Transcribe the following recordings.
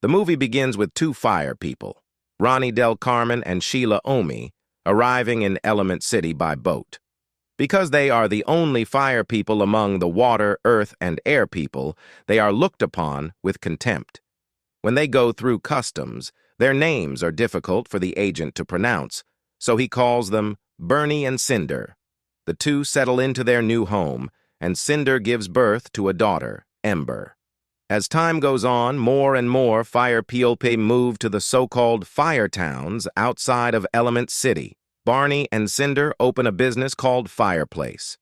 The movie begins with two fire people, Ronnie Del Carmen and Sheila Omi, arriving in Element City by boat. Because they are the only fire people among the water, earth, and air people, they are looked upon with contempt. When they go through customs, their names are difficult for the agent to pronounce, so he calls them Bernie and Cinder. The two settle into their new home, and Cinder gives birth to a daughter, Ember. As time goes on, more and more fire people move to the so-called fire towns outside of Element City. Barney and Cinder open a business called Fireplace.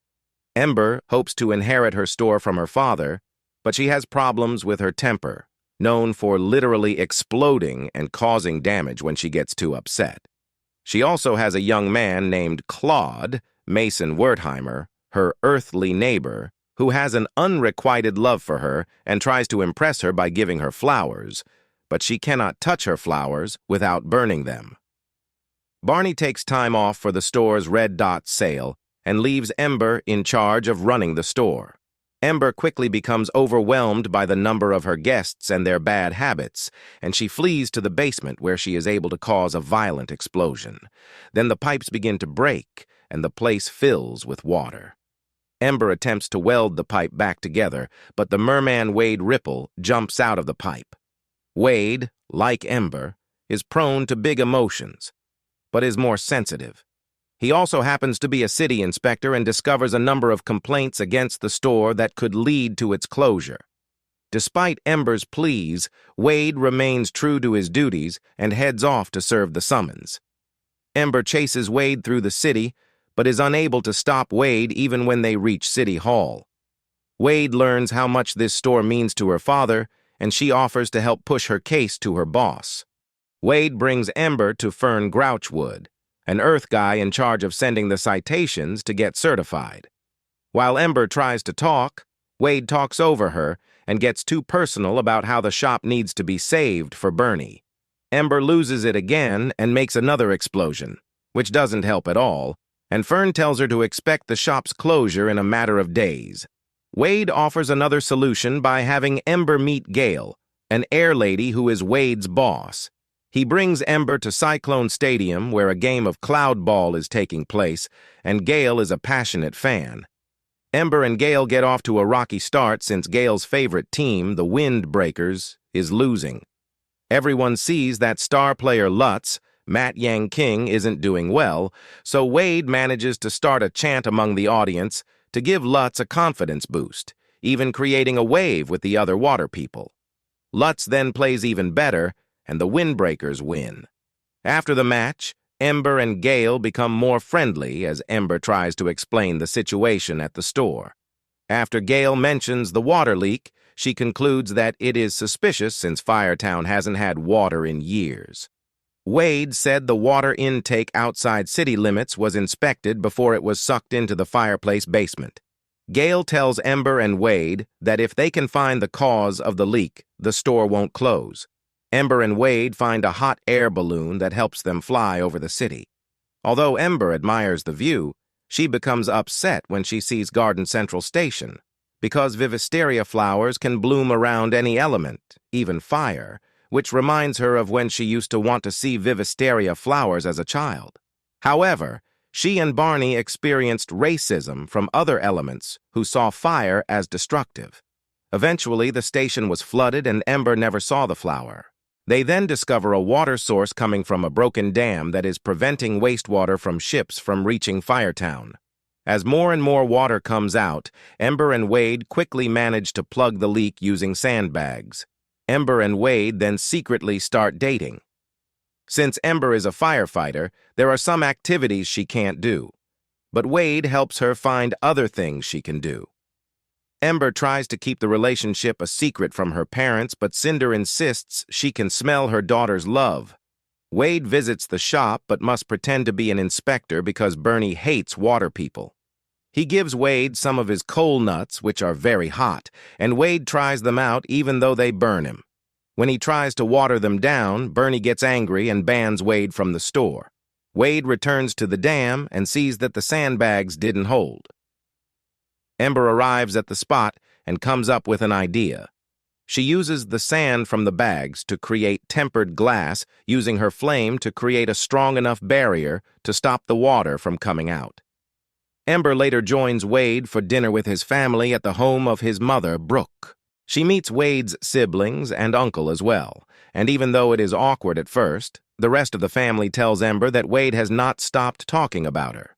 Ember hopes to inherit her store from her father, but she has problems with her temper, known for literally exploding and causing damage when she gets too upset. She also has a young man named Claude, Mason Wertheimer, her earthly neighbor, who has an unrequited love for her and tries to impress her by giving her flowers, but she cannot touch her flowers without burning them. Barney takes time off for the store's Red Dot sale and leaves Ember in charge of running the store. Ember quickly becomes overwhelmed by the number of her guests and their bad habits, and she flees to the basement where she is able to cause a violent explosion. Then the pipes begin to break, and the place fills with water. Ember attempts to weld the pipe back together, but the merman Wade Ripple jumps out of the pipe. Wade, like Ember, is prone to big emotions, but is more sensitive. He also happens to be a city inspector and discovers a number of complaints against the store that could lead to its closure. Despite Ember's pleas, Wade remains true to his duties and heads off to serve the summons. Ember chases Wade through the city, but is unable to stop Wade even when they reach City Hall. Wade learns how much this store means to her father, and she offers to help push her case to her boss. Wade brings Ember to Fern Grouchwood, an Earth guy in charge of sending the citations to get certified. While Ember tries to talk, Wade talks over her and gets too personal about how the shop needs to be saved for Bernie. Ember loses it again and makes another explosion, which doesn't help at all, and Fern tells her to expect the shop's closure in a matter of days. Wade offers another solution by having Ember meet Gale, an air lady who is Wade's boss. He brings Ember to Cyclone Stadium, where a game of cloud ball is taking place, and Gale is a passionate fan. Ember and Gale get off to a rocky start since Gale's favorite team, the Windbreakers, is losing. Everyone sees that star player Lutz, Matt Yang King, isn't doing well, so Wade manages to start a chant among the audience to give Lutz a confidence boost, even creating a wave with the other water people. Lutz then plays even better, and the Windbreakers win. After the match, Ember and Gale become more friendly as Ember tries to explain the situation at the store. After Gale mentions the water leak, she concludes that it is suspicious since Firetown hasn't had water in years. Wade said the water intake outside city limits was inspected before it was sucked into the fireplace basement. Gale tells Ember and Wade that if they can find the cause of the leak, the store won't close. Ember and Wade find a hot air balloon that helps them fly over the city. Although Ember admires the view, she becomes upset when she sees Garden Central Station, because Vivisteria flowers can bloom around any element, even fire, which reminds her of when she used to want to see Vivisteria flowers as a child. However, she and Barney experienced racism from other elements who saw fire as destructive. Eventually, the station was flooded and Ember never saw the flower. They then discover a water source coming from a broken dam that is preventing wastewater from ships from reaching Firetown. As more and more water comes out, Ember and Wade quickly manage to plug the leak using sandbags. Ember and Wade then secretly start dating. Since Ember is a firefighter, there are some activities she can't do, but Wade helps her find other things she can do. Ember tries to keep the relationship a secret from her parents, but Cinder insists she can smell her daughter's love. Wade visits the shop but must pretend to be an inspector because Bernie hates water people. He gives Wade some of his coal nuts, which are very hot, and Wade tries them out even though they burn him. When he tries to water them down, Bernie gets angry and bans Wade from the store. Wade returns to the dam and sees that the sandbags didn't hold. Ember arrives at the spot and comes up with an idea. She uses the sand from the bags to create tempered glass, using her flame to create a strong enough barrier to stop the water from coming out. Ember later joins Wade for dinner with his family at the home of his mother, Brooke. She meets Wade's siblings and uncle as well, and even though it is awkward at first, the rest of the family tells Ember that Wade has not stopped talking about her.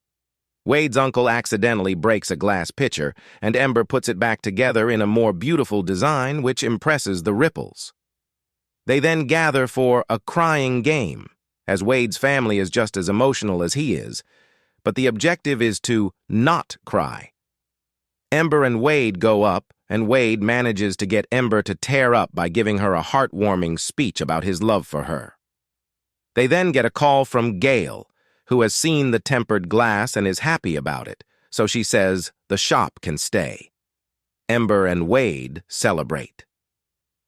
Wade's uncle accidentally breaks a glass pitcher, and Ember puts it back together in a more beautiful design which impresses the ripples. They then gather for a crying game, as Wade's family is just as emotional as he is, but the objective is to not cry. Ember and Wade go up, and Wade manages to get Ember to tear up by giving her a heartwarming speech about his love for her. They then get a call from Gail, who has seen the tempered glass and is happy about it, so she says the shop can stay. Ember and Wade celebrate.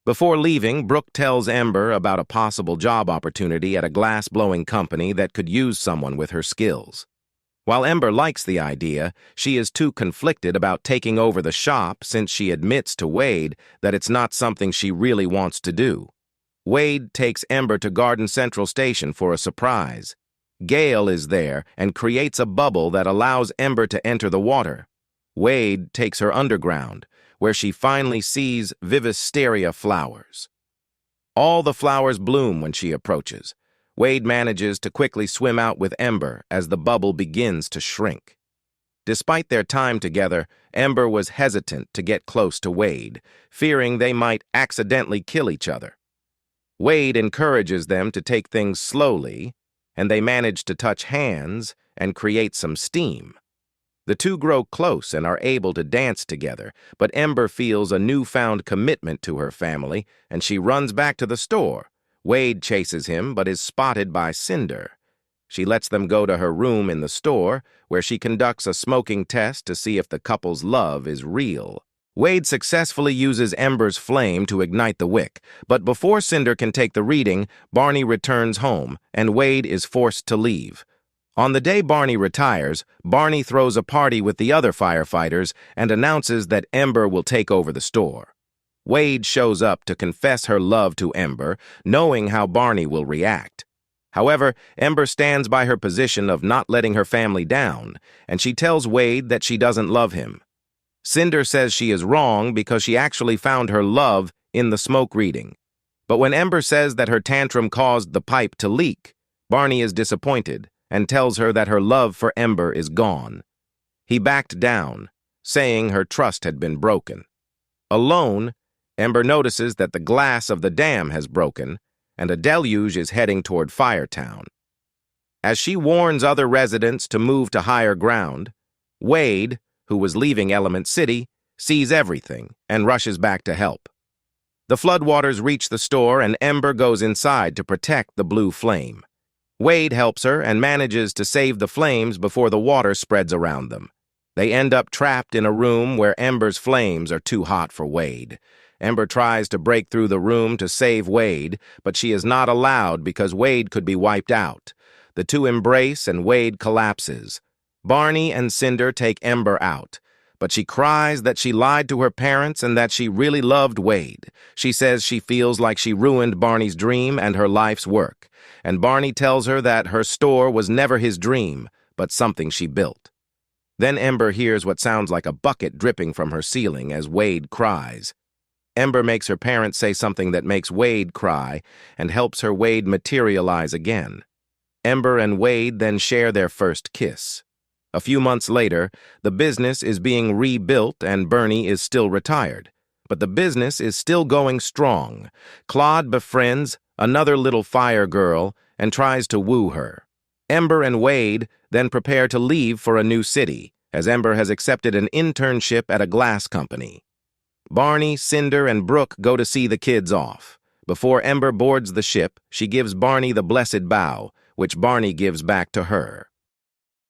Before leaving, Brooke tells Ember about a possible job opportunity at a glass-blowing company that could use someone with her skills. While Ember likes the idea, she is too conflicted about taking over the shop since she admits to Wade that it's not something she really wants to do. Wade takes Ember to Garden Central Station for a surprise. Gail is there and creates a bubble that allows Ember to enter the water. Wade takes her underground, where she finally sees Vivisteria flowers. All the flowers bloom when she approaches. Wade manages to quickly swim out with Ember as the bubble begins to shrink. Despite their time together, Ember was hesitant to get close to Wade, fearing they might accidentally kill each other. Wade encourages them to take things slowly, and they manage to touch hands and create some steam. The two grow close and are able to dance together, but Ember feels a newfound commitment to her family, and she runs back to the store. Wade chases him, but is spotted by Cinder. She lets them go to her room in the store, where she conducts a smoking test to see if the couple's love is real. Wade successfully uses Ember's flame to ignite the wick, but before Cinder can take the reading, Barney returns home, and Wade is forced to leave. On the day Barney retires, Barney throws a party with the other firefighters and announces that Ember will take over the store. Wade shows up to confess her love to Ember, knowing how Barney will react. However, Ember stands by her position of not letting her family down, and she tells Wade that she doesn't love him. Cinder says she is wrong because she actually found her love in the smoke reading. But when Ember says that her tantrum caused the pipe to leak, Barney is disappointed and tells her that her love for Ember is gone. He backed down, saying her trust had been broken. Alone, Ember notices that the glass of the dam has broken, and a deluge is heading toward Firetown. As she warns other residents to move to higher ground, Wade, who was leaving Element City, sees everything and rushes back to help. The floodwaters reach the store, and Ember goes inside to protect the blue flame. Wade helps her and manages to save the flames before the water spreads around them. They end up trapped in a room where Ember's flames are too hot for Wade. Ember tries to break through the room to save Wade, but she is not allowed because Wade could be wiped out. The two embrace and Wade collapses. Barney and Cinder take Ember out, but she cries that she lied to her parents and that she really loved Wade. She says she feels like she ruined Barney's dream and her life's work, and Barney tells her that her store was never his dream, but something she built. Then Ember hears what sounds like a bucket dripping from her ceiling as Wade cries. Ember makes her parents say something that makes Wade cry and helps her Wade materialize again. Ember and Wade then share their first kiss. A few months later, the business is being rebuilt and Bernie is still retired. But the business is still going strong. Claude befriends another little fire girl and tries to woo her. Ember and Wade then prepare to leave for a new city, as Ember has accepted an internship at a glass company. Barney, Cinder, and Brooke go to see the kids off. Before Ember boards the ship, she gives Barney the blessed bow, which Barney gives back to her.